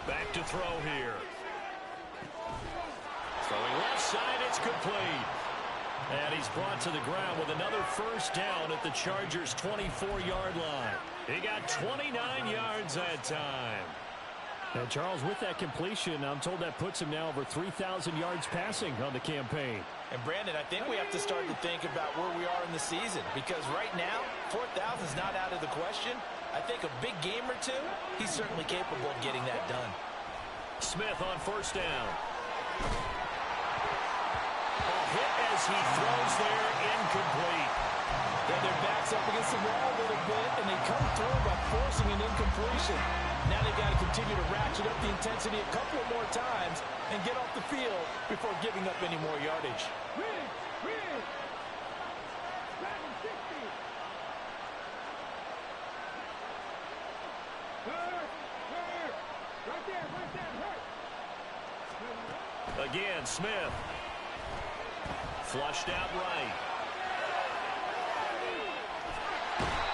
Back to throw here. Throwing left side, it's complete. And he's brought to the ground with another first down at the Chargers' 24-yard line. He got 29 yards that time. And Charles, with that completion, I'm told that puts him now over 3,000 yards passing on the campaign. And Brandon, I think we have to start to think about where we are in the season, because right now, 4,000 is not out of the question. I think a big game or two, he's certainly capable of getting that done. Smith on first down. A hit as he throws there, incomplete. Then their back's up against the wall a little bit, and they come through by forcing an incompletion. Now they've got to continue to ratchet up the intensity a couple of more times and get off the field before giving up any more yardage. Again, Smith. Flushed out right.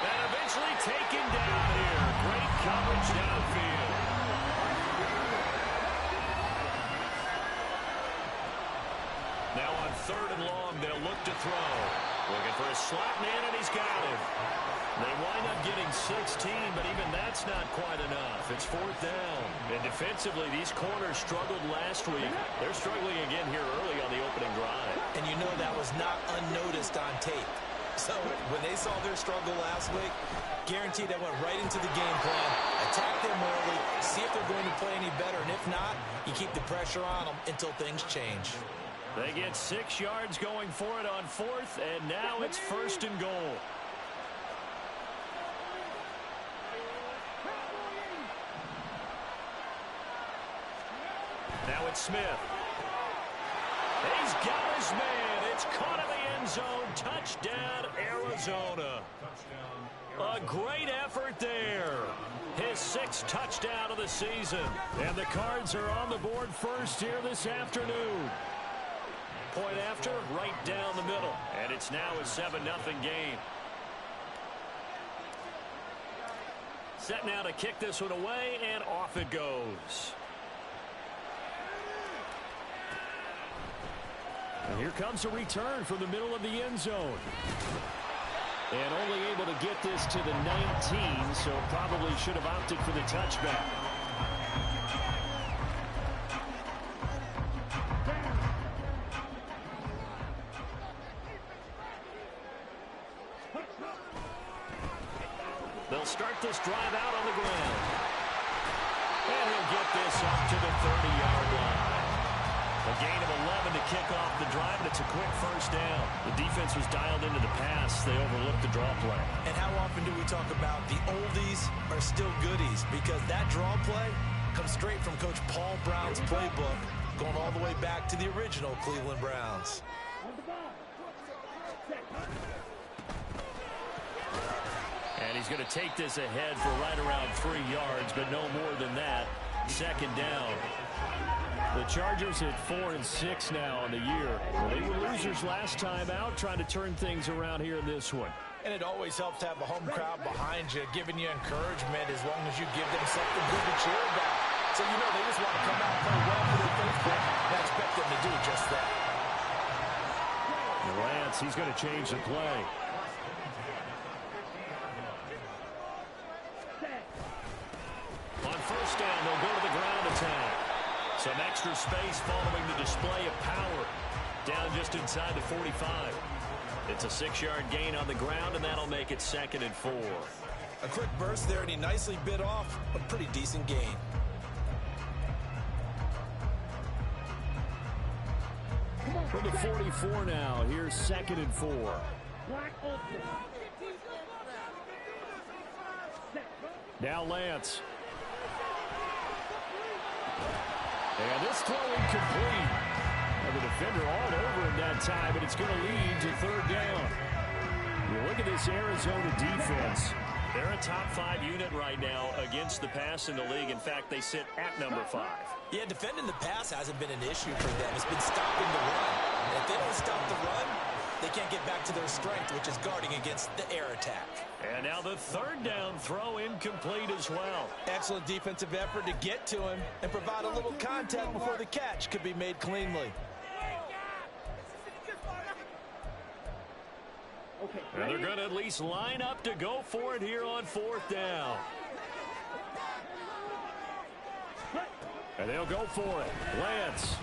And eventually taken down here. Great coverage downfield. Now on 3rd and long, they'll look to throw. Looking for a slot man, and he's got him. They wind up getting 16, but even that's not quite enough. It's 4th down. And defensively, these corners struggled last week. They're struggling again here early on the opening drive. And you know that was not unnoticed on tape. So when they saw their struggle last week, guaranteed they went right into the game plan, attack them early, see if they're going to play any better. And if not, you keep the pressure on them until things change. They get 6 yards going for it on 4th, and now it's 1st and goal. Now it's Smith. He's got his man. It's caught in the end zone. Touchdown, Arizona. A great effort there. His 6th touchdown of the season. And the Cards are on the board first here this afternoon. Point after, right down the middle. And it's now a 7-0 game. Set now to kick this one away, and off it goes. And here comes a return from the middle of the end zone. And only able to get this to the 19, so probably should have opted for the touchback. They'll start this drive out on the ground. And he'll get this up to the 30-yard line. A gain of 11 to kick off the drive, and it's a quick first down. The defense was dialed into the pass. They overlooked the draw play. And how often do we talk about the oldies are still goodies? Because that draw play comes straight from Coach Paul Brown's playbook, going all the way back to the original Cleveland Browns. And he's going to take this ahead for right around 3 yards. yards, but no more than that. Second down. The Chargers at 4-6 now on the year. Well, they were losers last time out, trying to turn things around here in this one. And it always helps to have a home crowd behind you, giving you encouragement as long as you give them something good to cheer about. So you know they just want to come out and play well for their faithful, and I expect them to do just that. Lance, he's going to change the play. On first down, they'll go to the ground attack. Some extra space following the display of power. Down just inside the 45. It's a 6-yard gain on the ground, and that'll make it 2nd and 4. A quick burst there, and he nicely bit off a pretty decent gain. From the 44 now, here's 2nd and 4. Now Lance. And this throw incomplete. And the defender all over him that time, but it's going to lead to 3rd down. You look at this Arizona defense. They're a top 5 unit right now against the pass in the league. In fact, they sit at number 5. Yeah, defending the pass hasn't been an issue for them. It's been stopping the run. And if they don't stop the run, they can't get back to their strength, which is guarding against the air attack. And now the 3rd down throw incomplete as well. Excellent defensive effort to get to him and provide a little contact before the catch could be made cleanly. And they're going to at least line up to go for it here on 4th down. And they'll go for it. Lance.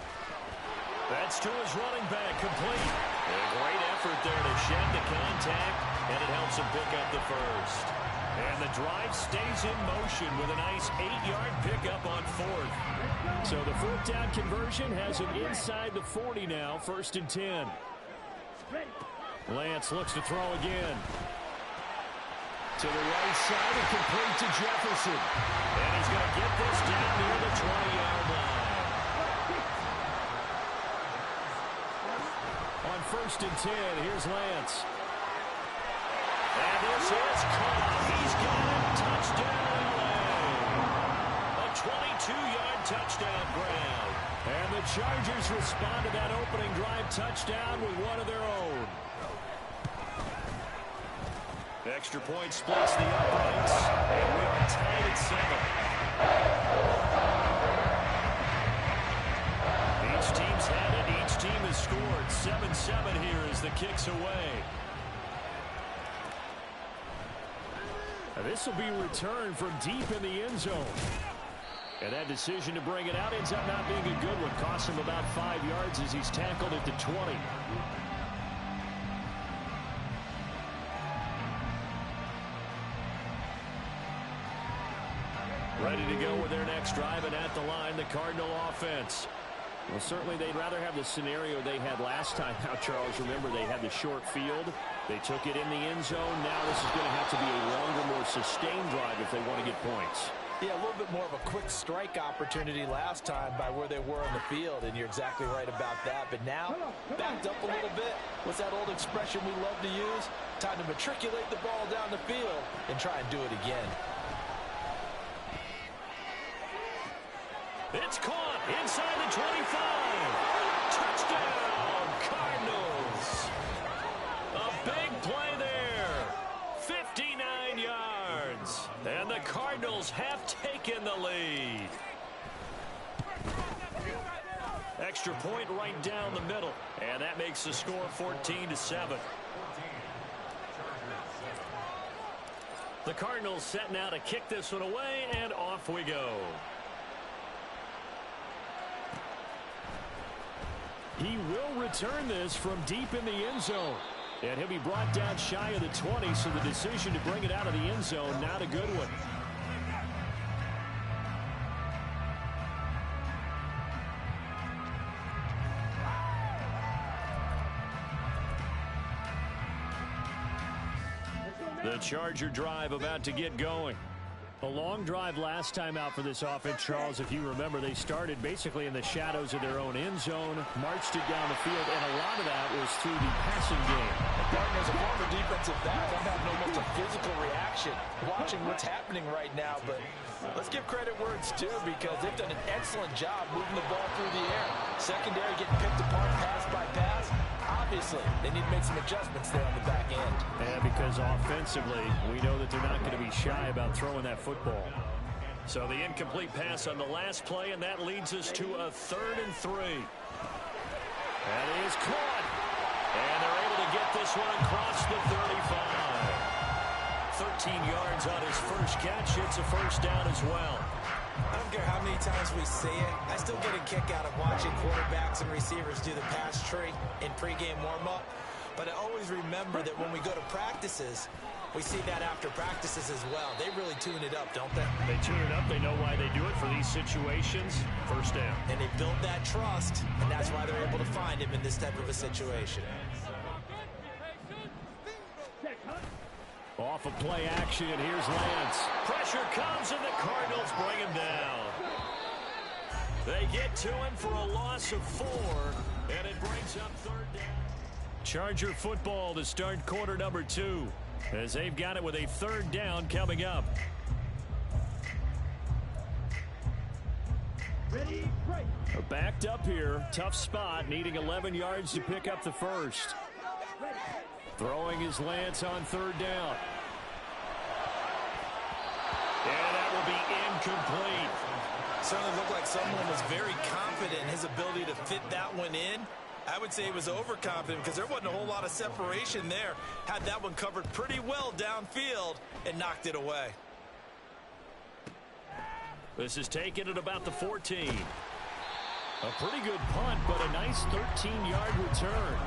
That's to his running back, complete. A great effort there to shed the contact, and it helps him pick up the first. And the drive stays in motion with a nice 8-yard pickup on 4th. So the 4th down conversion has him inside the 40 now, 1st and 10. Lance looks to throw again. To the right side and complete to Jefferson. And he's going to get this down near the 20-yard line. On 1st and 10, here's Lance. And this is caught. He's got it. Touchdown, LA. A 22-yard touchdown grab. And the Chargers respond to that opening drive touchdown with one of their own. Extra point splits the uprights, and we are tied at 7. Each team's had it. Each team has scored. 7-7 here as the kick's away. This will be returned from deep in the end zone. And that decision to bring it out ends up not being a good one. Costs him about 5 yards as he's tackled at the 20. Ready to go with their next drive, and at the line, the Cardinal offense. Well, certainly they'd rather have the scenario they had last time out, Charles. Remember, they had the short field. They took it in the end zone. Now this is going to have to be a longer, more sustained drive if they want to get points. Yeah, a little bit more of a quick strike opportunity last time by where they were on the field, and you're exactly right about that. But now, backed up a little bit. What's that old expression we love to use? Time to matriculate the ball down the field and try and do it again. It's caught inside the 25. Touchdown, Cardinals. A big play there. 59 yards. And the Cardinals have taken the lead. Extra point right down the middle. And that makes the score 14-7. The Cardinals set now to kick this one away, and off we go. He will return this from deep in the end zone. And he'll be brought down shy of the 20, so the decision to bring it out of the end zone, not a good one. The Charger drive about to get going. A long drive last time out for this offense, Charles. If you remember, they started basically in the shadows of their own end zone, marched it down the field, and a lot of that was through the passing game. Partner, as a former defensive back, I'm having almost a physical reaction watching what's happening right now. But let's give credit where it's due, because they've done an excellent job moving the ball through the air. Secondary getting picked apart pass by pass. Obviously, they need to make some adjustments there on the back end. And because offensively, we know that they're not going to be shy about throwing that football. So the incomplete pass on the last play, and that leads us to a 3rd and 3. That is caught. And they're able to get this one across the 35. 13 yards on his first catch. It's a first down as well. I don't care how many times we see it. I still get a kick out of watching quarterbacks and receivers do the pass tree in pregame warm-up. But I always remember that when we go to practices, we see that after practices as well. They really tune it up, don't they? They tune it up. They know why they do it for these situations. First down. And they build that trust, and that's why they're able to find him in this type of a situation. Off of play action, and here's Lance. Pressure comes, and the Cardinals bring him down. They get to him for a loss of 4, and it brings up 3rd down. Charger football to start quarter number 2, as they've got it with a 3rd down coming up. Ready, break. Backed up here, tough spot, needing 11 yards to pick up the first. Throwing his Lance on 3rd down. And that will be incomplete. Certainly looked like someone was very confident in his ability to fit that one in. I would say he was overconfident, because there wasn't a whole lot of separation there. Had that one covered pretty well downfield and knocked it away. This is taken at about the 14. A pretty good punt, but a nice 13-yard return.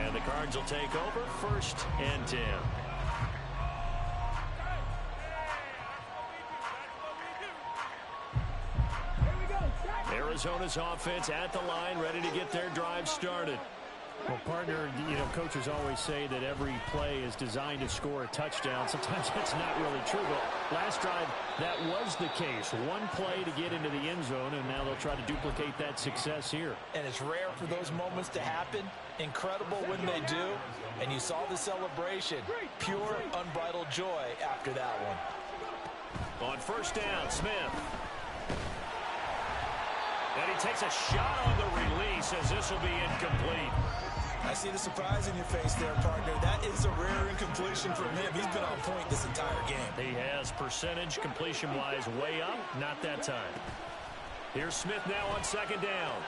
And the Cards will take over 1st and 10. Arizona's offense at the line, ready to get their drive started. Well, partner, coaches always say that every play is designed to score a touchdown. Sometimes that's not really true, but last drive, that was the case. One play to get into the end zone, and now they'll try to duplicate that success here. And it's rare for those moments to happen. Incredible when they do. And you saw the celebration. Pure, unbridled joy after that one. On 1st down, Smith. And he takes a shot on the release, as this will be incomplete. I see the surprise in your face there, partner. That is a rare incompletion from him. He's been on point this entire game. He has percentage completion-wise way up. Not that time. Here's Smith now on 2nd down.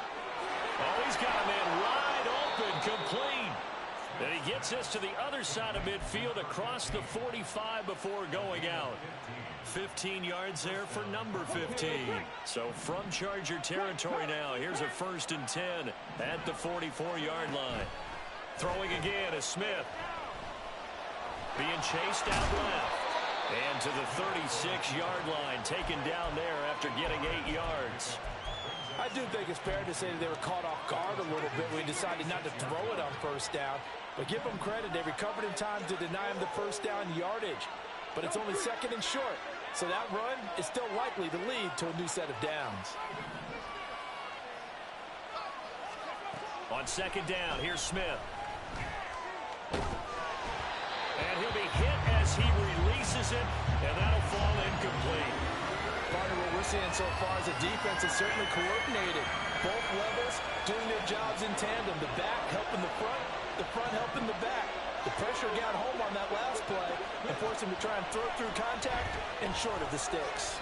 Oh, he's got a man wide open, complete. And he gets this to the other side of midfield across the 45 before going out. 15 yards there for number 15. So from Charger territory now, here's a 1st and 10 at the 44-yard line. Throwing again is Smith. Being chased out left. And to the 36-yard line, taken down there after getting 8 yards. I do think it's fair to say that they were caught off guard a little bit when we decided not to throw it on 1st down. But give them credit. They recovered in time to deny him the 1st down yardage. But it's only 2nd and short. So that run is still likely to lead to a new set of downs. On 2nd down, here's Smith. And he'll be hit as he releases it, and that'll fall incomplete. Part of what we're seeing so far is the defense is certainly coordinated. Both levels doing their jobs in tandem. The back helping the front helping the back. The pressure got home on that last play and forced him to try and throw through contact and short of the sticks.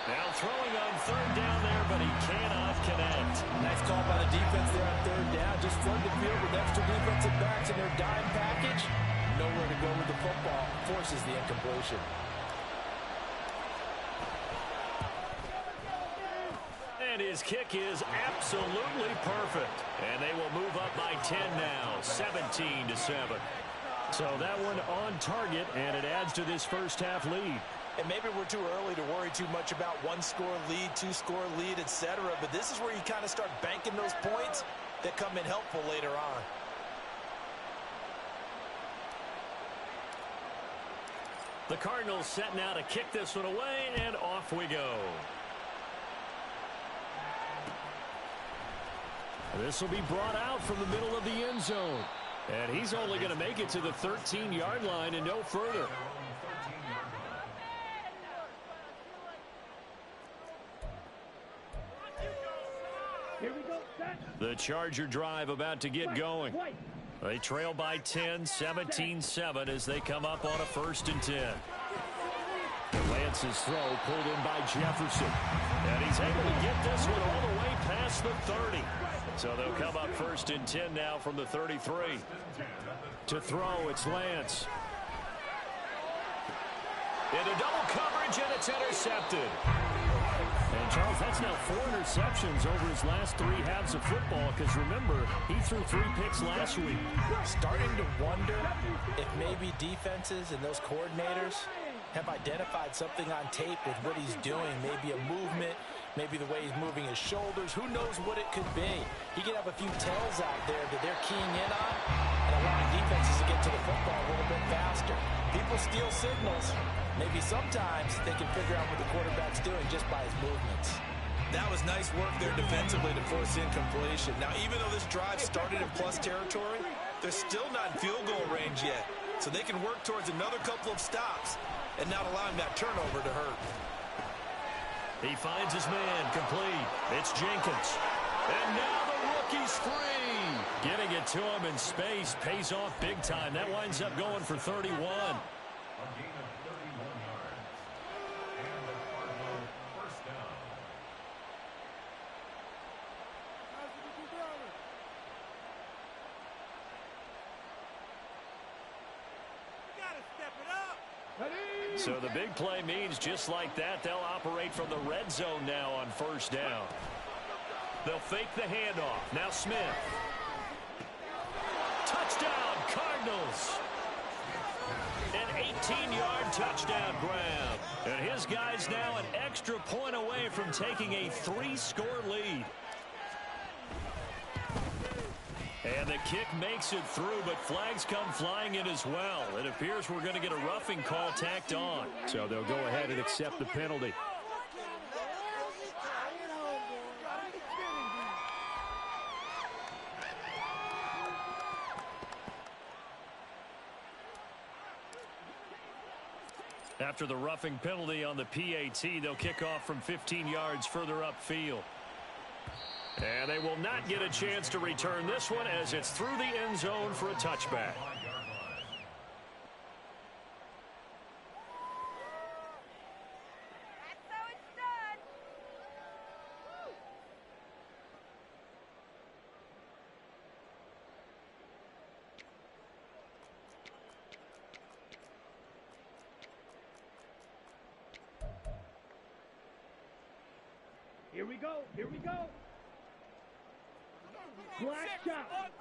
Now throwing on 3rd down there, but he cannot connect. Nice call by the defense there on 3rd down. Just flood the field with extra defensive backs in their dime package. Nowhere to go with the football. Forces the incompletion. And his kick is absolutely perfect. And they will move up by 10 now, 17-7. So that one on target, and it adds to this first half lead. And maybe we're too early to worry too much about 1-score lead, 2-score lead, etc. But this is where you kind of start banking those points that come in helpful later on. The Cardinals set now to kick this one away, and off we go. This will be brought out from the middle of the end zone. And he's only going to make it to the 13-yard line and no further. Here we go, set. The Charger drive about to get going. They trail by 10, 17-7 as they come up on a 1st and 10. Lance's throw pulled in by Jefferson. And he's able to get this one all the way past the 30. So they'll come up 1st and 10 now from the 33. To throw, it's Lance. Into double coverage, and it's intercepted. And, Charles, that's now 4 interceptions over his last 3 halves of football, because, remember, he threw 3 picks last week. Starting to wonder if maybe defenses and those coordinators have identified something on tape with what he's doing. Maybe a movement, maybe the way he's moving his shoulders. Who knows what it could be? He could have a few tells out there that they're keying in on and allowing defenses to get to the football a little bit faster. People steal signals. Maybe sometimes they can figure out what the quarterback's doing just by his movements. That was nice work there defensively to force incompletion. Now, even though this drive started in plus territory, they're still not in field goal range yet. So they can work towards another couple of stops and not allowing that turnover to hurt. He finds his man complete. It's Jenkins. And now the rookie's free. Getting it to him in space pays off big time. That winds up going for 31. So the big play means just like that, they'll operate from the red zone now on 1st down. They'll fake the handoff. Now Smith. Touchdown, Cardinals. An 18-yard touchdown grab. And his guy's now an extra point away from taking a 3-score lead. And the kick makes it through, but flags come flying in as well. It appears we're going to get a roughing call tacked on. So they'll go ahead and accept the penalty. After the roughing penalty on the PAT, they'll kick off from 15 yards further upfield. And they will not get a chance to return this one as it's through the end zone for a touchback. Here we go. Here we go. Black shot.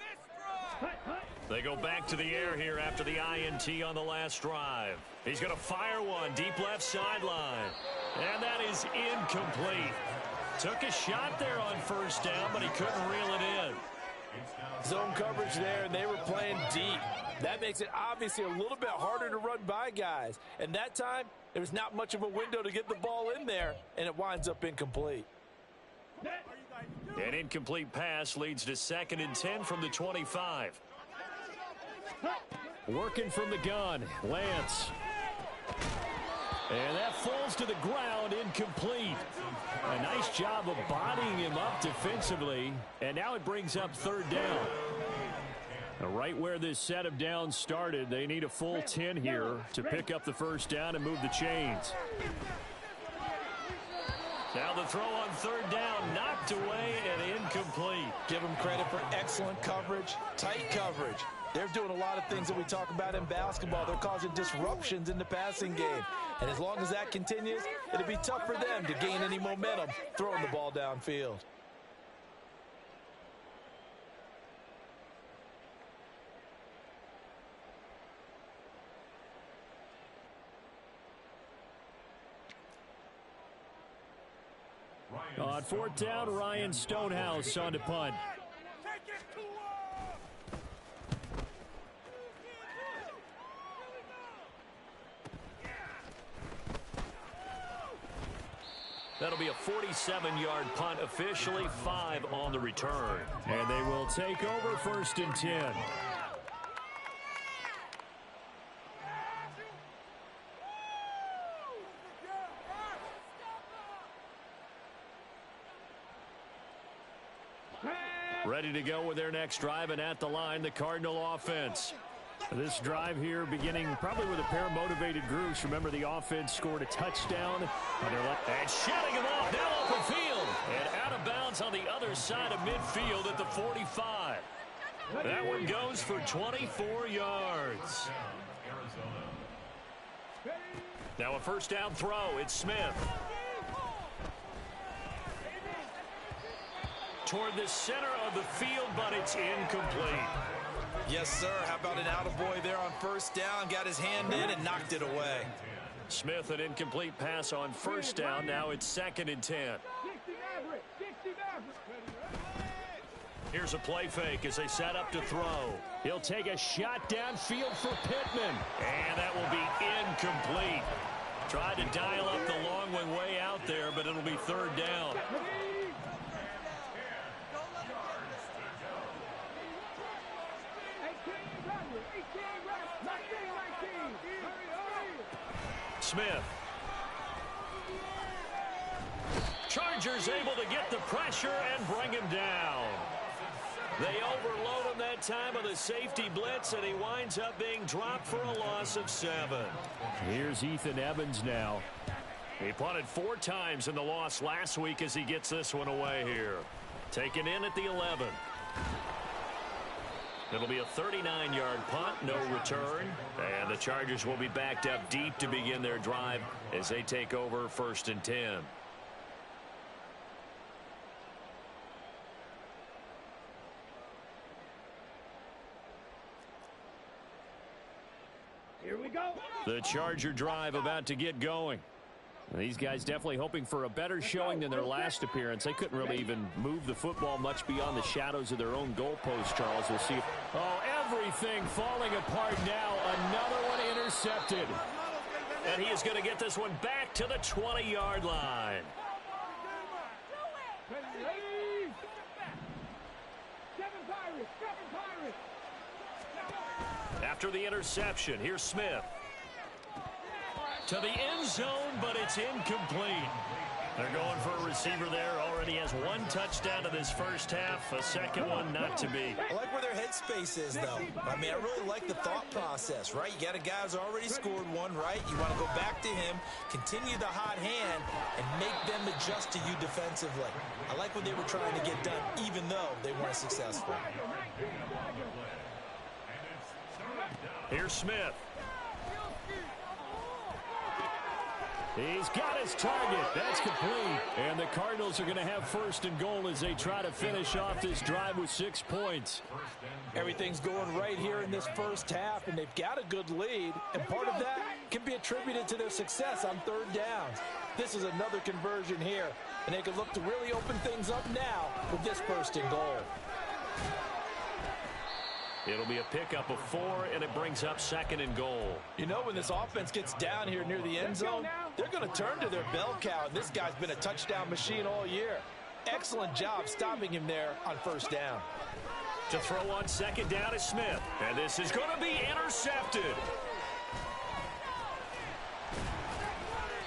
They go back to the air here after the INT on the last drive. He's going to fire one deep left sideline. And that is incomplete. Took a shot there on 1st down, but he couldn't reel it in. Zone coverage there, and they were playing deep. That makes it obviously a little bit harder to run by guys. And that time, there was not much of a window to get the ball in there, and it winds up incomplete. An incomplete pass leads to 2nd and 10 from the 25. Working from the gun, Lance. And that falls to the ground, incomplete. A nice job of bodying him up defensively. And now it brings up 3rd down. Right where this set of downs started, they need a full 10 here to pick up the 1st down and move the chains. Now the throw on 3rd down, knocked away and incomplete. Give them credit for excellent coverage, tight coverage. They're doing a lot of things that we talk about in basketball. They're causing disruptions in the passing game. And as long as that continues, it'll be tough for them to gain any momentum throwing the ball downfield. On 4th down, Ryan Stonehouse on to punt. That'll be a 47-yard punt, officially 5 on the return. And they will take over 1st and 10. Ready to go with their next drive, and at the line, the Cardinal offense. This drive here beginning probably with a pair of motivated groups. Remember, the offense scored a touchdown. And shutting him off now open field. And out of bounds on the other side of midfield at the 45. That one goes for 24 yards. Now a 1st down throw. It's Smith. Toward the center of the field, but it's incomplete. Yes, sir. How about an attaboy there on 1st down? Got his hand in and knocked it away. Smith, an incomplete pass on 1st down. Now it's 2nd and 10. Here's a play fake as they set up to throw. He'll take a shot downfield for Pittman. And that will be incomplete. Tried to dial up the long one way out there, but it'll be 3rd down. Smith. Chargers able to get the pressure and bring him down. They overload him that time of the safety blitz, and he winds up being dropped for a loss of 7. Here's Ethan Evans now. He punted 4 times in the loss last week as he gets this one away here. Taken in at the 11. It'll be a 39-yard punt, no return. And the Chargers will be backed up deep to begin their drive as they take over 1st and 10. Here we go. The Charger drive about to get going. These guys definitely hoping for a better showing than their last appearance. They couldn't really even move the football much beyond the shadows of their own goalpost, Charles. We'll see. Oh, everything falling apart now. Another one intercepted. And he is going to get this one back to the 20-yard line. After the interception, here's Smith. To the end zone, but it's incomplete. They're going for a receiver there. Already has 1 touchdown in this 1st half. A second one not to be. I like where their headspace is, though. I mean, I really like the thought process, right? You got a guy who's already scored 1, right? You want to go back to him, continue the hot hand, and make them adjust to you defensively. I like what they were trying to get done, even though they weren't successful. Here's Smith. He's got his target. That's complete. And the Cardinals are going to have 1st and goal as they try to finish off this drive with 6 points. Everything's going right here in this 1st half, and they've got a good lead. And part of that can be attributed to their success on 3rd downs. This is another conversion here, and they can look to really open things up now with this 1st and goal. It'll be a pickup of 4, and it brings up 2nd and goal. You know, when this offense gets down here near the end zone, they're going to turn to their bell cow, and this guy's been a touchdown machine all year. Excellent job stopping him there on 1st down. To throw on 2nd down is Smith, and this is going to be intercepted.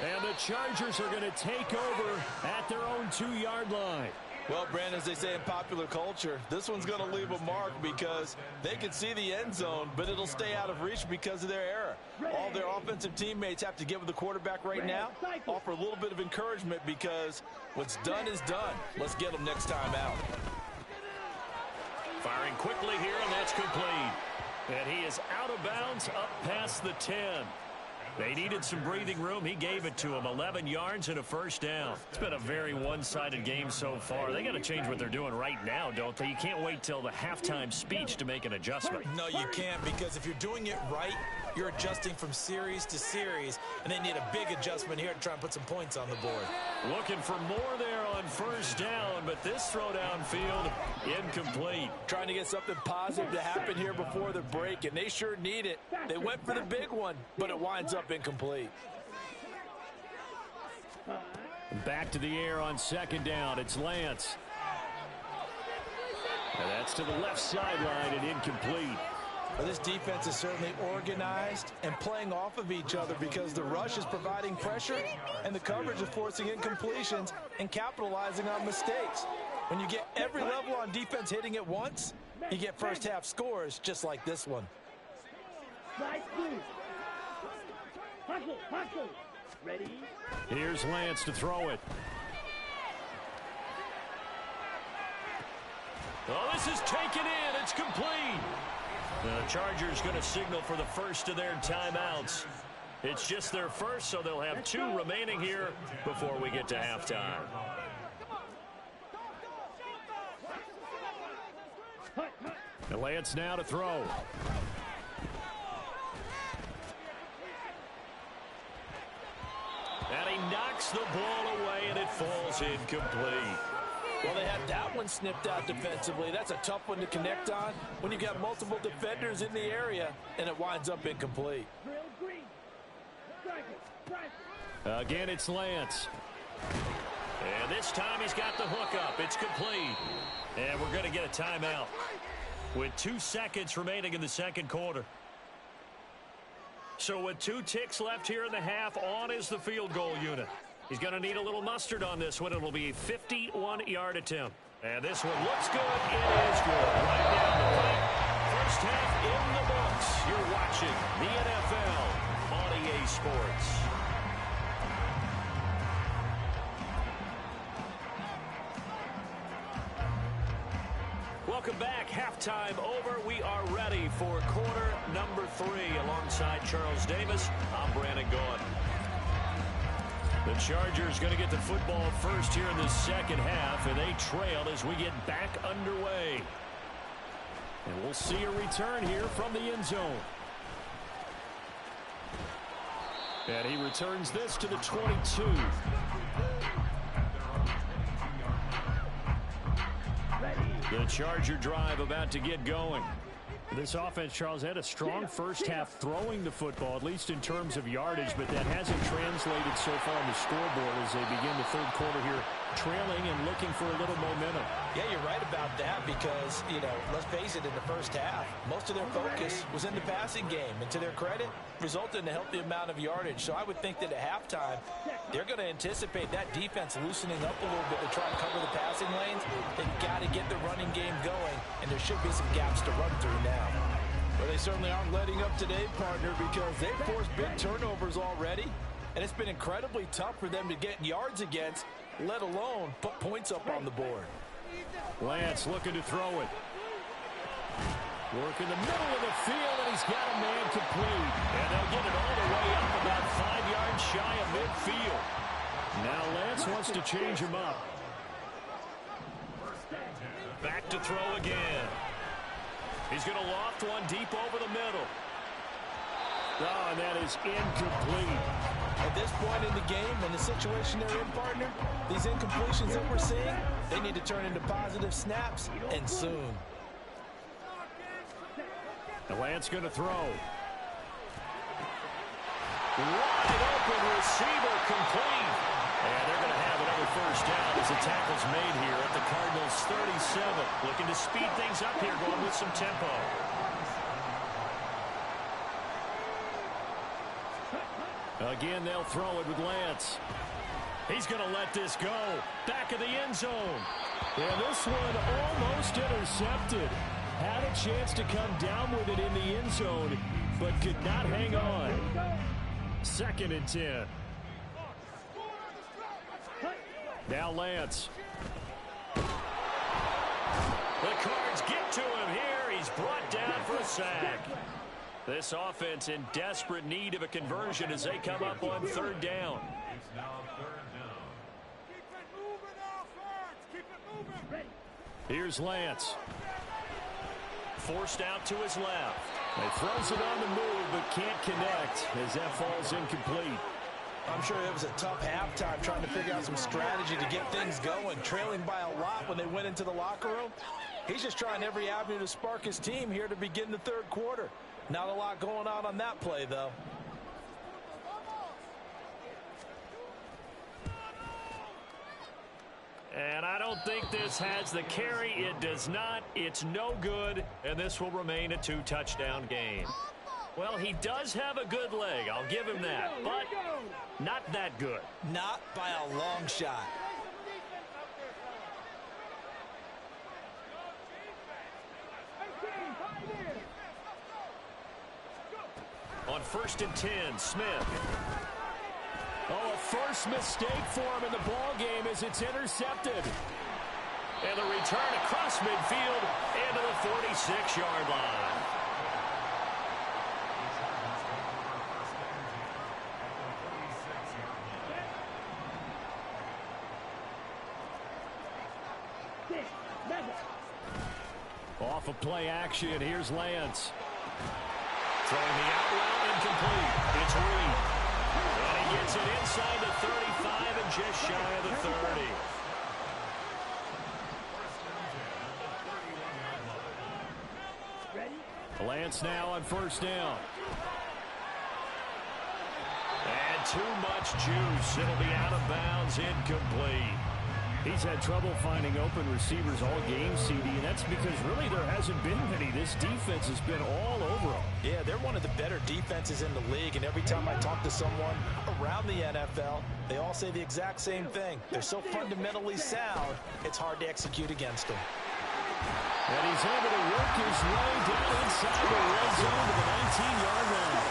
And the Chargers are going to take over at their own 2-yard line. Well, Brandon, as they say in popular culture, this one's going to leave a mark because they can see the end zone, but it'll stay out of reach because of their error. All their offensive teammates have to give the quarterback right now, offer a little bit of encouragement because what's done is done. Let's get them next time out. Firing quickly here, and that's complete. And he is out of bounds up past the 10. They needed some breathing room. He gave it to them. 11 yards and a 1st down. It's been a very one-sided game so far. They got to change what they're doing right now, don't they? You can't wait till the halftime speech to make an adjustment. No, you can't, because if you're doing it right, you're adjusting from series to series, and they need a big adjustment here to try and put some points on the board. Looking for more there on 1st down, but this throw downfield incomplete. Trying to get something positive to happen here before the break, and they sure need it. They went for the big one, but it winds up incomplete. Back to the air on second down. It's Lance. And that's to the left sideline and incomplete. Well, this defense is certainly organized and playing off of each other because the rush is providing pressure and the coverage is forcing incompletions and capitalizing on mistakes. When you get every level on defense hitting at once, you get first half scores just like this one. Hustle, hustle. Ready? Here's Lance to throw it. Oh, this is taken in. It's complete. The Chargers going to signal for the first of their timeouts. It's just their first, so they'll have 2 remaining here before we get to halftime. And Lance now to throw. And he knocks the ball away, and it falls incomplete. Well, they had that one snipped out defensively. That's a tough one to connect on when you've got multiple defenders in the area, and it winds up incomplete. Again, it's Lance. And this time he's got the hook up. It's complete. And we're going to get a timeout with 2 seconds remaining in the second quarter. So with 2 ticks left here in the half, on is the field goal unit. He's going to need a little mustard on this one. It'll be a 51-yard attempt. And this one looks good. It is good. Right down the pipe. First half in the books. You're watching the NFL on EA Sports. Welcome back. Halftime over. We are ready for quarter number 3. Alongside Charles Davis, I'm Brandon Gaughan. The Chargers going to get the football first here in the second half, and they trail as we get back underway. And we'll see a return here from the end zone. And he returns this to the 22. The Charger drive about to get going. This offense, Charles, had a strong first half throwing the football, at least in terms of yardage, but that hasn't translated so far on the scoreboard as they begin the third quarter here, trailing and looking for a little momentum. Yeah, you're right about that because, let's face it, in the first half, most of their focus was in the passing game. And to their credit, resulted in a healthy amount of yardage. So I would think that at halftime, they're going to anticipate that defense loosening up a little bit to try and cover the passing lanes. They've got to get the running game going, and there should be some gaps to run through now. Well, they certainly aren't letting up today, partner, because they've forced big turnovers already, and it's been incredibly tough for them to get yards against, let alone put points up on the board. Lance looking to throw it. Work in the middle of the field, and he's got a man complete. And they'll get it all the way up about 5 yards shy of midfield. Now Lance wants to change him up. Back to throw again. He's going to loft one deep over the middle. Oh, and that is incomplete. At this point in the game, in the situation they're in, partner, these incompletions that we're seeing, they need to turn into positive snaps, and soon. The Lance going to throw. Wide open receiver complete. And they're going to have another first down as the tackle's made here at the Cardinals' 37. Looking to speed things up here, going with some tempo. Again, they'll throw it with Lance. He's going to let this go. Back of the end zone. And this one almost intercepted. Had a chance to come down with it in the end zone, but could not hang on. 2nd and 10. Now Lance. The Cards get to him here. He's brought down for a sack. This offense in desperate need of a conversion as they come up on 3rd down. Here's Lance. Forced out to his left. He throws it on the move but can't connect as that falls incomplete. I'm sure it was a tough halftime trying to figure out some strategy to get things going, trailing by a lot when they went into the locker room. He's just trying every avenue to spark his team here to begin the 3rd quarter. Not a lot going on that play, though. don't think this has the carry. It does not. It's no good, and this will remain a 2-touchdown game. Well, he does have a good leg. I'll give him that, but not that good. Not by a long shot. On 1st and 10, Smith. Oh, a first mistake for him in the ball game as it's intercepted. And the return across midfield and to the 46-yard line. Off of play action, here's Lance. Throwing the out route incomplete. It's Reed. And he gets it inside the 35 and just shy of the 30. Lance now on 1st down. And too much juice. It'll be out of bounds, incomplete. He's had trouble finding open receivers all game, CD, and that's because really there hasn't been many. This defense has been all over him. Yeah, they're one of the better defenses in the league, and every time I talk to someone around the NFL, they all say the exact same thing. They're so fundamentally sound, it's hard to execute against them. And he's able to work his way down inside the red zone to the 19-yard line.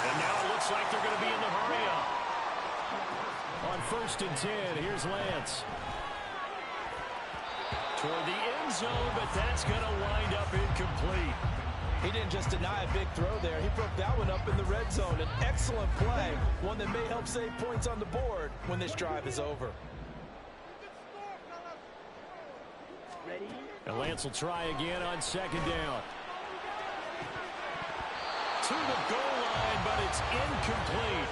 And now it looks like they're going to be in the hurry-up. On 1st and 10, here's Lance. Toward the end zone, but that's going to wind up incomplete. He didn't just deny a big throw there. He broke that one up in the red zone. An excellent play, one that may help save points on the board when this drive is over. And Lance will try again on 2nd down. To the goal line, but it's incomplete.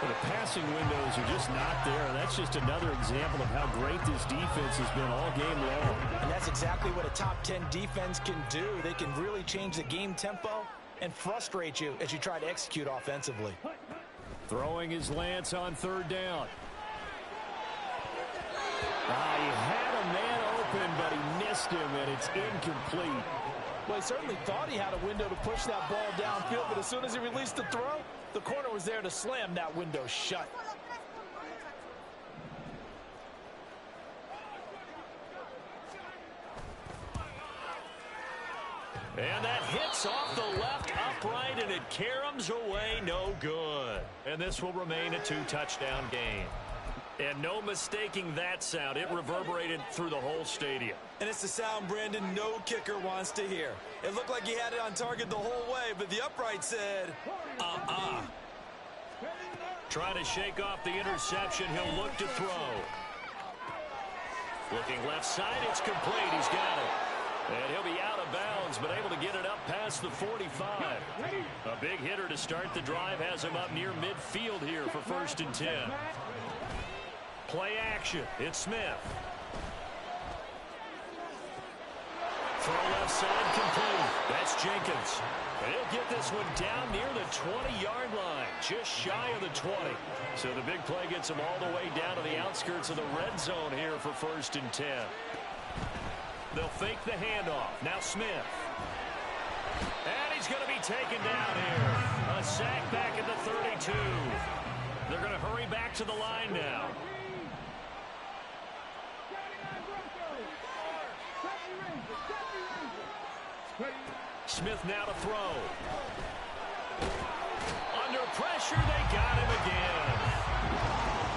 Well, the passing windows are just not there, and that's just another example of how great this defense has been all game long. And that's exactly what a top 10 defense can do. They can really change the game tempo and frustrate you as you try to execute offensively. Throwing his Lance on 3rd down. He had a man open, but he missed him, and it's incomplete. Well, he certainly thought he had a window to push that ball downfield, but as soon as he released the throw, the corner was there to slam that window shut. And that hits off the left upright, and it caroms away, no good. And this will remain a 2-touchdown game. And no mistaking that sound. It reverberated through the whole stadium. And it's the sound, Brandon, no kicker wants to hear. It looked like he had it on target the whole way, but the upright said, Trying to shake off the interception. He'll look to throw. Looking left side, it's complete. He's got it. And he'll be out of bounds, but able to get it up past the 45. A big hitter to start the drive has him up near midfield here for 1st and 10. Play action. It's Smith. Throw left side complete. That's Jenkins. And he'll get this one down near the 20-yard line, just shy of the 20. So the big play gets him all the way down to the outskirts of the red zone here for 1st and 10. They'll fake the handoff. Now Smith. And he's going to be taken down here. A sack back at the 32. They're going to hurry back to the line now. Smith now to throw. Under pressure, they got him again.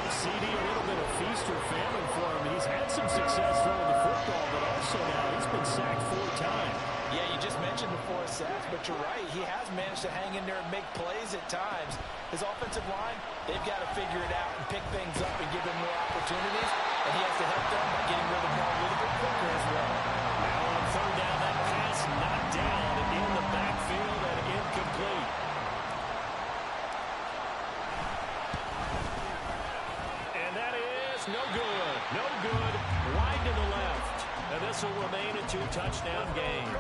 CD, a little bit of feast or famine for him. He's had some success throwing the football, but also now he's been sacked 4 times. Yeah, you just mentioned the 4 sacks, but you're right. He has managed to hang in there and make plays at times. His offensive line, they've got to figure it out and pick things up and give him more opportunities, and he has to help them by getting rid of the ball a little bit quicker as well. Now on 3rd down, that pass knocked down in the backfield and incomplete. And that is no good. No good. Wide to the left. And this will remain a 2-touchdown game.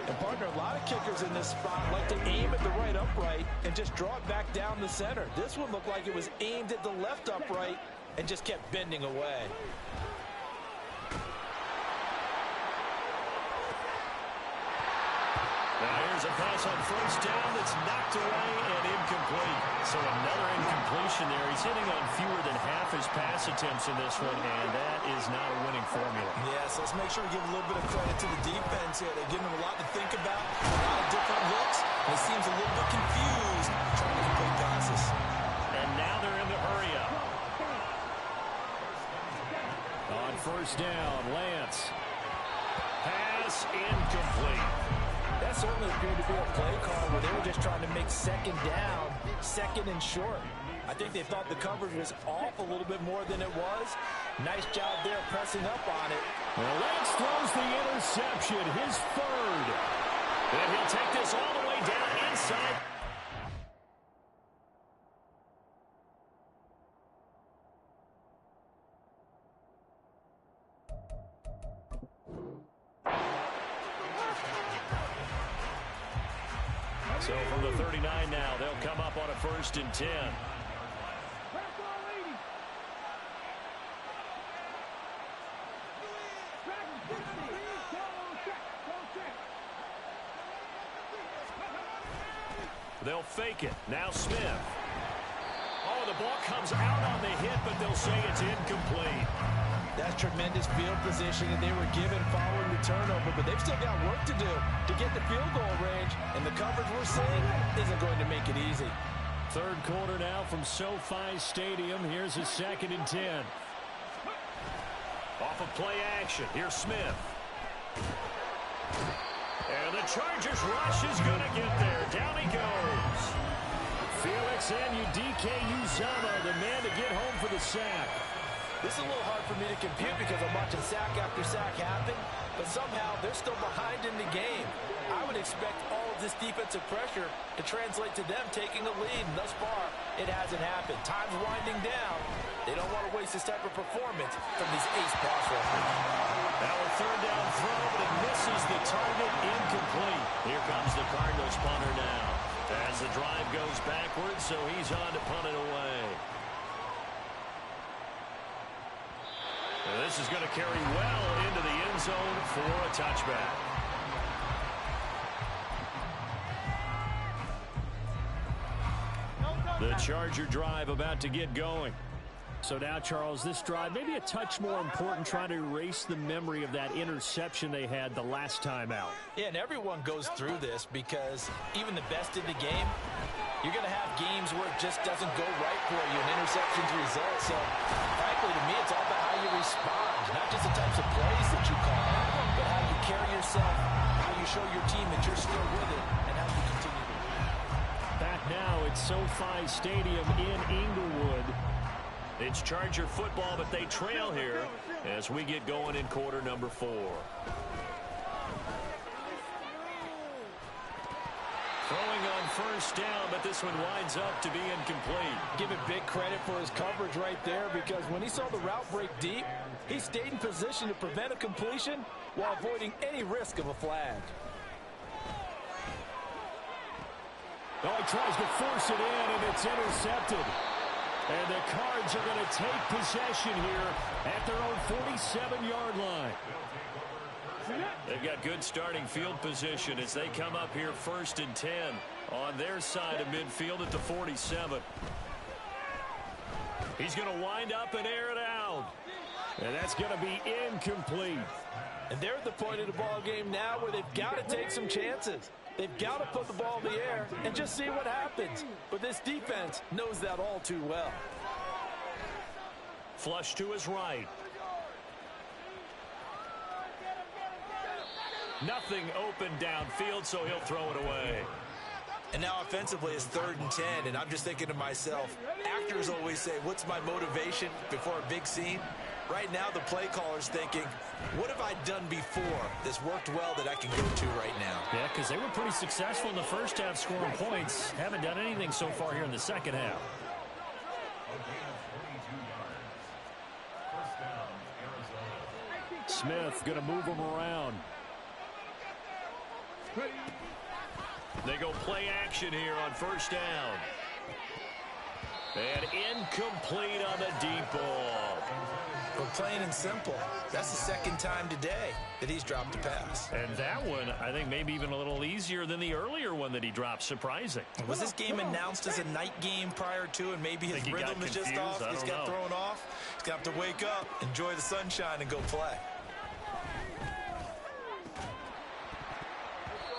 And partner, a lot of kickers in this spot like to aim at the right upright and just draw it back down the center. This one looked like it was aimed at the left upright and just kept bending away. Now here's a pass on first down that's knocked away and incomplete. So another incompletion there. He's hitting on fewer than half his pass attempts in this one, and that is not a winning formula. Yeah, so let's make sure we give a little bit of credit to the defense here. They're giving him a lot to think about, a lot of different looks. And he seems a little bit confused trying to complete passes. And now they're in the hurry up. On first down, Lance. Pass incomplete. That certainly appeared to be a play call where they were just trying to make second down, second and short. I think they thought the coverage was off a little bit more than it was. Nice job there pressing up on it. Well, Lance throws the interception, his third. And he'll take this all the way down inside. So from the 39 now, they'll come up on a 1st and 10. They'll fake it. Now Smith. Oh, the ball comes out on the hit, but they'll say it's incomplete. That's tremendous field position that they were given following the turnover, but they've still got work to do to get the field goal range, and the coverage we're seeing isn't going to make it easy. Third quarter now from SoFi Stadium. Here's a 2nd and 10. Off of play action. Here's Smith. And the Chargers rush is going to get there. Down he goes. Felix Anudike-Uzomah, the man to get home for the sack. This is a little hard for me to compute because I'm watching sack after sack happen, but somehow they're still behind in the game. I would expect all of this defensive pressure to translate to them taking the lead, and thus far, it hasn't happened. Time's winding down. They don't want to waste this type of performance from these ace pass rushers. Now a 3rd down throw, but it misses the target, incomplete. Here comes the Cardinals punter now. As the drive goes backwards, so he's on to punt it away. This is going to carry well into the end zone for a touchback. The Charger drive about to get going. So now, Charles, this drive maybe a touch more important, trying to erase the memory of that interception they had the last time out. Yeah, and everyone goes through this because even the best in the game, you're going to have games where it just doesn't go right for you, and interceptions result. So, frankly, to me, it's all about how you respond, not just the types of plays that you call, but how you carry yourself, how you show your team that you're still with it, and how you continue to win. Back now at SoFi Stadium in Inglewood. It's Charger football, but they trail here as we get going in quarter number 4. Throwing on first down, but this one winds up to be incomplete. Give it big credit for his coverage right there, because when he saw the route break deep, he stayed in position to prevent a completion while avoiding any risk of a flag. Oh, he tries to force it in, and it's intercepted. And the Cards are going to take possession here at their own 47-yard line. They've got good starting field position as they come up here 1st and 10 on their side of midfield at the 47. He's going to wind up and air it out. And that's going to be incomplete. And they're at the point of the ball game now where they've got to take some chances. They've got to put the ball in the air and just see what happens. But this defense knows that all too well. Flush to his right. Nothing open downfield, so he'll throw it away. And now offensively it's 3rd and 10, and I'm just thinking to myself, actors always say, what's my motivation before a big scene? Right now the play caller's thinking, what have I done before that's worked well that I can go to right now? Yeah, because they were pretty successful in the first half scoring points. Haven't done anything so far here in the second half. Smith going to move him around. They go play action here on first down. And incomplete on the deep ball. Well, plain and simple, that's the second time today that he's dropped a pass. And that one, I think, maybe even a little easier than the earlier one that he dropped. Surprising. Was this game announced as a night game prior to, and maybe his rhythm is just off? He's got thrown off. He's going to have to wake up, enjoy the sunshine, and go play.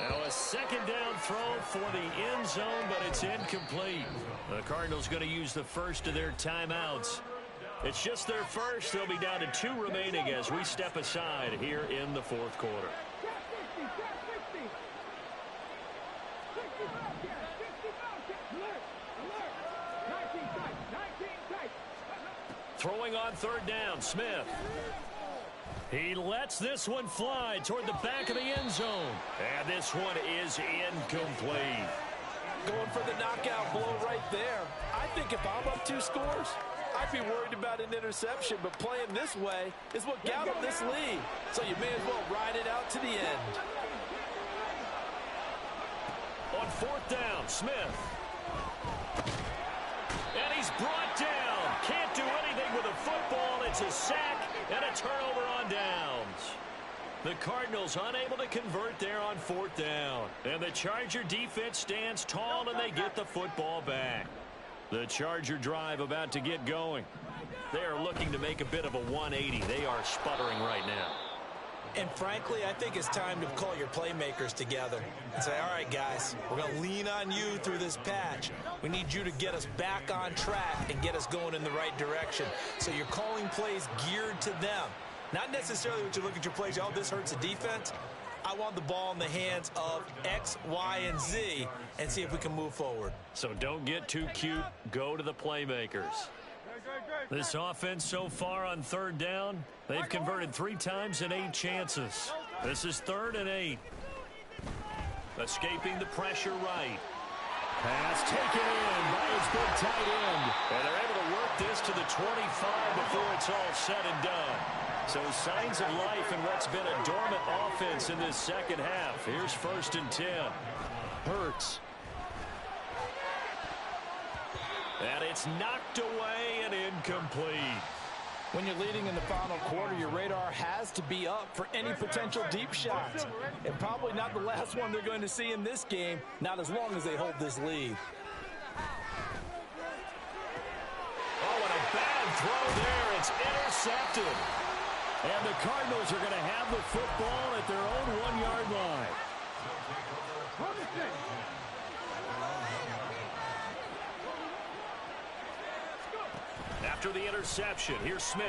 Now a second down throw for the end zone, but it's incomplete. The Cardinals going to use the first of their timeouts. It's just their first. They'll be down to 2 remaining as we step aside here in the fourth quarter. Throwing on third down, Smith. He lets this one fly toward the back of the end zone. And this one is incomplete. Going for the knockout blow right there. I think if I'm up 2 scores, I'd be worried about an interception, but playing this way is what got him this lead. So you may as well ride it out to the end. On fourth down, Smith. And he's brought down. Can't do anything with a football. It's a sack and a turnover on downs. The Cardinals unable to convert there on fourth down. And the Charger defense stands tall and they get the football back. The Charger drive about to get going. They are looking to make a bit of a 180. They are sputtering right now. And frankly, I think it's time to call your playmakers together and say, all right, guys, we're going to lean on you through this patch. We need you to get us back on track and get us going in the right direction. So you're calling plays geared to them. Not necessarily what you look at your plays, oh, this hurts the defense. I want the ball in the hands of X, Y, and Z and see if we can move forward. So don't get too cute. Go to the playmakers. This offense so far on third down, they've converted 3 times in 8 chances. This is 3rd and 8. Escaping the pressure right. Pass taken in by his big tight end. And they're able to work this to the 25 before it's all said and done. So signs of life in what's been a dormant offense in this second half. Here's 1st and 10. Hurts. And it's knocked away and incomplete. When you're leading in the final quarter, your radar has to be up for any potential deep shots. And probably not the last one they're going to see in this game, not as long as they hold this lead. Oh, and a bad throw there. It's intercepted. And the Cardinals are going to have the football at their own 1-yard line. After the interception, here's Smith.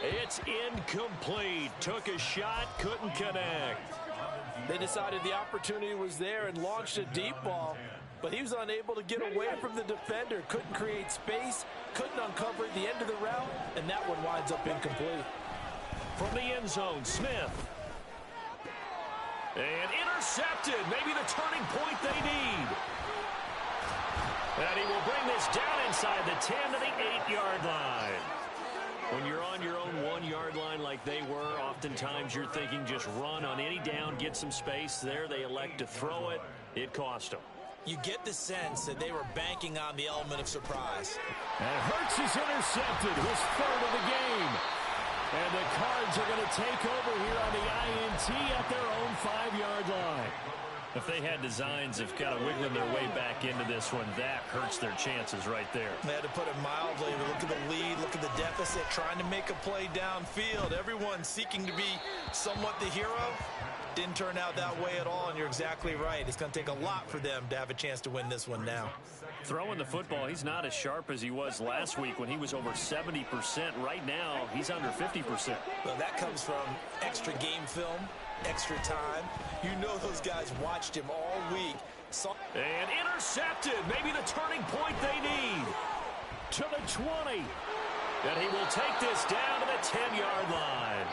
It's incomplete. Took a shot, couldn't connect. They decided the opportunity was there and launched a deep ball, but he was unable to get away from the defender. Couldn't create space, couldn't uncover the end of the route, and that one winds up incomplete. From the end zone, Smith. And intercepted. Maybe the turning point they need. And he will bring this down inside the 10 to the 8-yard line. When you're on your own 1-yard line like they were, oftentimes you're thinking just run on any down, get some space. There they elect to throw it. It cost them. You get the sense that they were banking on the element of surprise. And Hurts is intercepted, his 3rd of the game. And the Cards are going to take over here on the INT at their own 5-yard line. If they had designs of kind of wiggling their way back into this one, that hurts their chances right there. They had to put it mildly. Look at the lead, look at the deficit, trying to make a play downfield. Everyone seeking to be somewhat the hero. Didn't turn out that way at all, and you're exactly right. It's going to take a lot for them to have a chance to win this one now. Throwing the football, he's not as sharp as he was last week when he was over 70%. Right now, he's under 50%. Well, that comes from extra game film, extra time. You know those guys watched him all week. And intercepted. Maybe the turning point they need. To the 20. And he will take this down to the 10-yard line.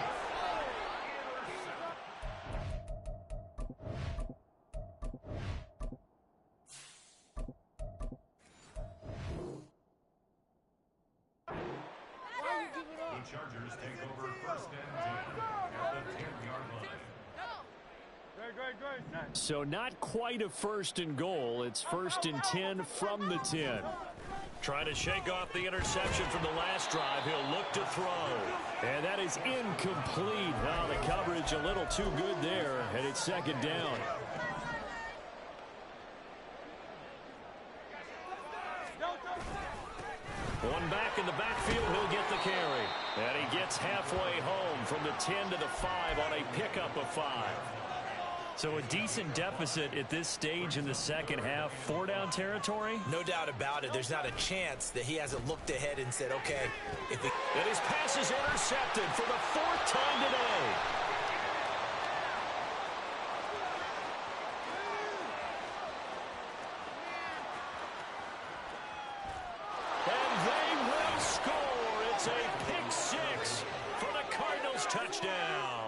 The Chargers take over 1st and 10 at the 10-yard line. So not quite a 1st and goal. It's 1st and 10 from the 10. Trying to shake off the interception from the last drive. He'll look to throw. And that is incomplete. Now the coverage a little too good there, and it's second down. One back in the backfield, he'll get the carry. And he gets halfway home from the 10 to the 5 on a pickup of 5. So a decent deficit at this stage in the second half. 4-down territory? No doubt about it. There's not a chance that he hasn't looked ahead and said, okay, if we... And his pass is intercepted for the 4th time today. And they will score. It's a pick 6 for the Cardinals touchdown.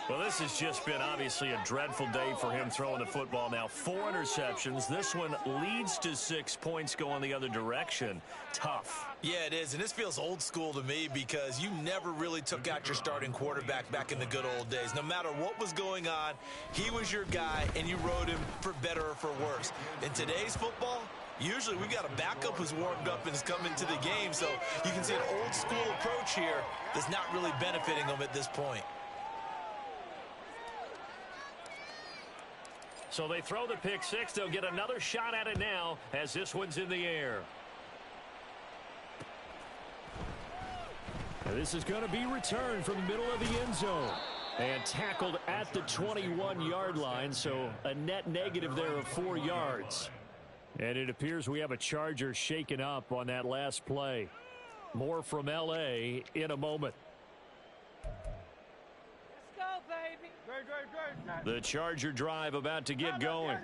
Well, this has just been obviously a dreadful day for him throwing the football. Now 4 interceptions. This one leads to 6 points going the other direction. Tough. Yeah, it is, and this feels old school to me because you never really took out your starting quarterback back in the good old days. No matter what was going on, he was your guy, and you rode him for better or for worse. In today's football, usually we've got a backup who's warmed up and has come into the game, so you can see an old school approach here that's not really benefiting them at this point. So they throw the pick 6. They'll get another shot at it now as this one's in the air. And this is going to be returned from the middle of the end zone. And tackled at the 21-yard line, so a net negative there of 4 yards. And it appears we have a Charger shaken up on that last play. More from L.A. in a moment. The Charger drive about to get going.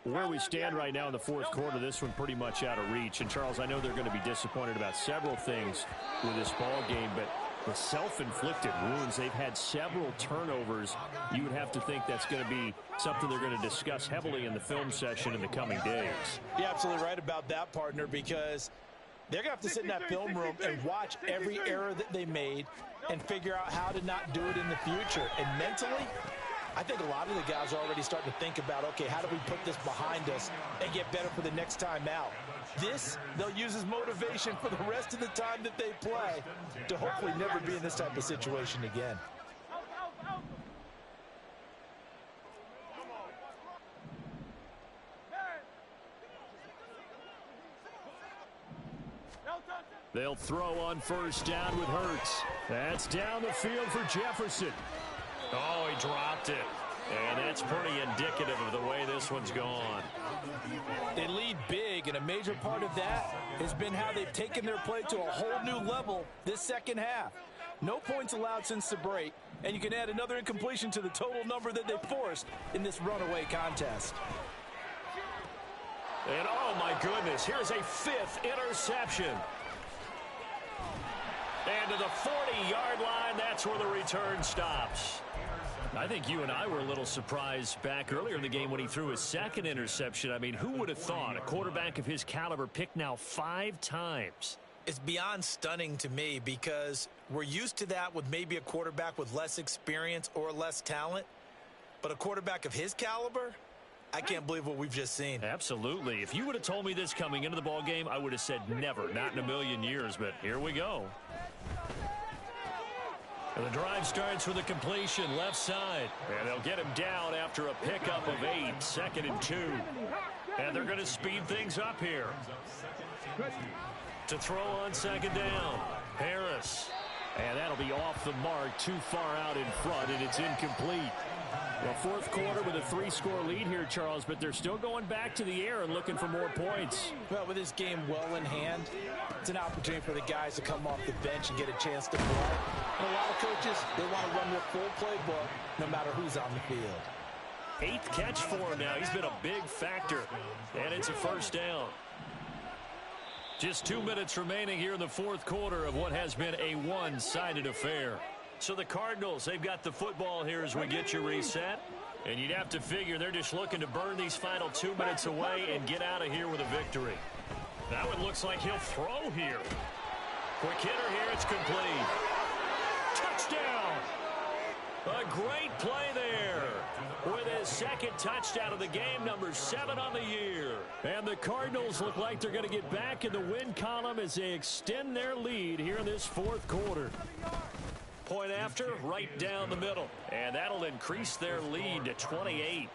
Where we stand right now in the 4th quarter, this one pretty much out of reach. And, Charles, I know they're going to be disappointed about several things with this ball game, but the self-inflicted wounds, they've had several turnovers. You would have to think that's going to be something they're going to discuss heavily in the film session in the coming days. You're absolutely right about that, partner, because they're going to have to sit in that film room and watch every error that they made and figure out how to not do it in the future. And mentally, I think a lot of the guys are already starting to think about, okay, how do we put this behind us and get better for the next time out? This, they'll use as motivation for the rest of the time that they play to hopefully never be in this type of situation again. They'll throw on first down with Hurts. That's down the field for Jefferson. Oh, he dropped it. And that's pretty indicative of the way this one's gone. They lead big, and a major part of that has been how they've taken their play to a whole new level this second half. No points allowed since the break, and you can add another incompletion to the total number that they forced in this runaway contest. And, oh, my goodness, here's a 5th interception. And to the 40-yard line, that's where the return stops. I think you and I were a little surprised back earlier in the game when he threw his 2nd interception. I mean, who would have thought a quarterback of his caliber picked now 5 times? It's beyond stunning to me because we're used to that with maybe a quarterback with less experience or less talent. But a quarterback of his caliber, I can't believe what we've just seen. Absolutely. If you would have told me this coming into the ball game, I would have said never, not in a million years. But here we go. And the drive starts with a completion left side. And they'll get him down after a pickup of 8, 2nd and 2. And they're going to speed things up here. To throw on 2nd down, Harris. And that'll be off the mark, too far out in front, and it's incomplete. Well, 4th quarter with a 3-score lead here, Charles, but they're still going back to the air and looking for more points. Well, with this game well in hand, it's an opportunity for the guys to come off the bench and get a chance to play. And a lot of coaches, they want to run their full playbook no matter who's on the field. 8th catch for him now. He's been a big factor, and it's a 1st down. Just 2 minutes remaining here in the 4th quarter of what has been a one-sided affair. So the Cardinals, they've got the football here as we get you reset. And you'd have to figure they're just looking to burn these final 2 minutes away and get out of here with a victory. That one looks like he'll throw here. Quick hitter here, it's complete. Touchdown! A great play there. with his second touchdown of the game, number 7 on the year. And the Cardinals look like they're going to get back in the win column as they extend their lead here in this fourth quarter. Point after, right down the middle. And that'll increase their lead to 28.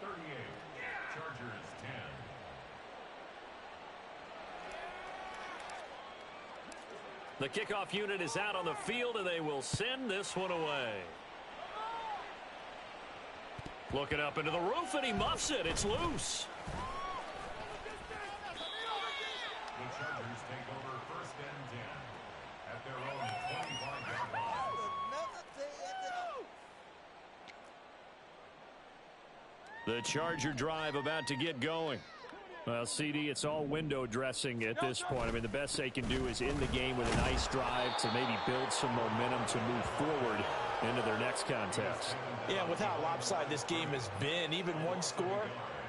The kickoff unit is out on the field, and they will send this one away. Looking up into the roof, and he muffs it. It's loose. The Chargers take over 1st and 10 at their own 25-yard line. The Charger drive about to get going. Well, CD, it's all window dressing at this point. I mean, the best they can do is end the game with a nice drive to maybe build some momentum to move forward into their next contest. Yeah, with how lopsided this game has been, even one score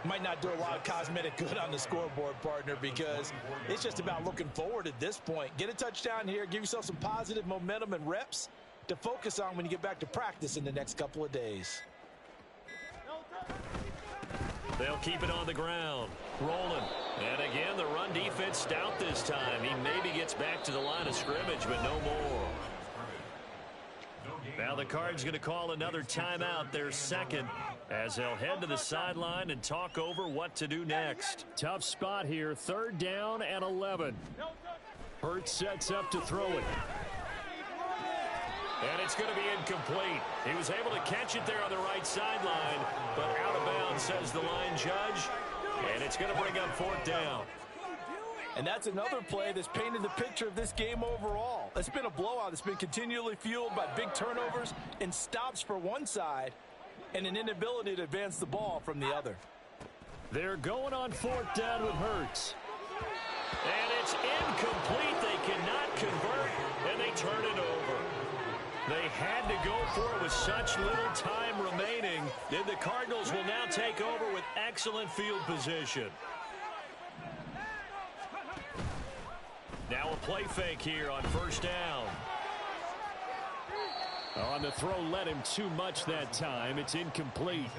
might not do a lot of cosmetic good on the scoreboard, partner, because it's just about looking forward at this point. Get a touchdown here, give yourself some positive momentum and reps to focus on when you get back to practice in the next couple of days. They'll keep it on the ground. Rolling. And again, the run defense stout this time. He maybe gets back to the line of scrimmage, but no more. Now the Cards going to call another timeout, their second, as they'll head to the sideline and talk over what to do next. Tough spot here, 3rd down and 11. Hurts sets up to throw it. And it's going to be incomplete. He was able to catch it there on the right sideline, but out of bounds, says the line judge. And it's going to bring up 4th down. And that's another play that's painted the picture of this game overall. It's been a blowout. It's been continually fueled by big turnovers and stops for one side and an inability to advance the ball from the other. They're going on 4th down with Hurts. And it's incomplete. They cannot convert, and they turn it over. They had to go for it with such little time remaining. Then the Cardinals will now take over with excellent field position. Now a play fake here on 1st down. On the throw, led him too much that time. It's incomplete.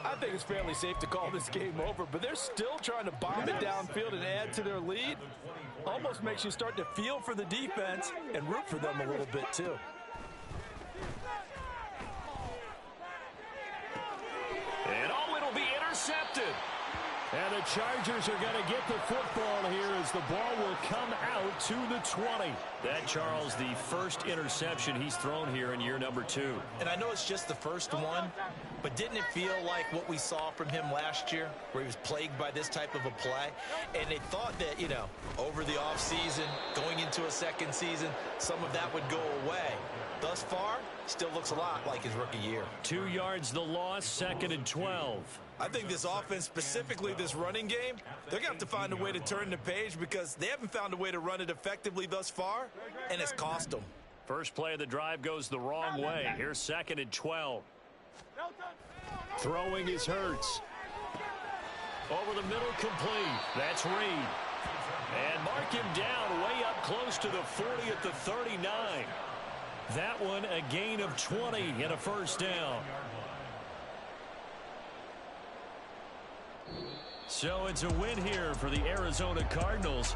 I think it's fairly safe to call this game over, but they're still trying to bomb it downfield and add to their lead. Almost makes you start to feel for the defense and root for them a little bit too. And oh, it'll be intercepted. And the Chargers are going to get the football here as the ball will come out to the 20. That, Charles, the first interception he's thrown here in year number 2. And I know it's just the first one, but didn't it feel like what we saw from him last year, where he was plagued by this type of a play? And they thought that, you know, over the offseason, going into a second season, some of that would go away. Thus far, still looks a lot like his rookie year. 2 yards the loss, 2nd and 12. I think this offense, specifically this running game, they're going to have to find a way to turn the page because they haven't found a way to run it effectively thus far, and it's cost them. First play of the drive goes the wrong way. Here's 2nd and 12. Throwing is Hurts. Over the middle, complete. That's Reed. And mark him down way up close to the 40 at the 39. That one a gain of 20 and a 1st down. So it's a win here for the Arizona Cardinals.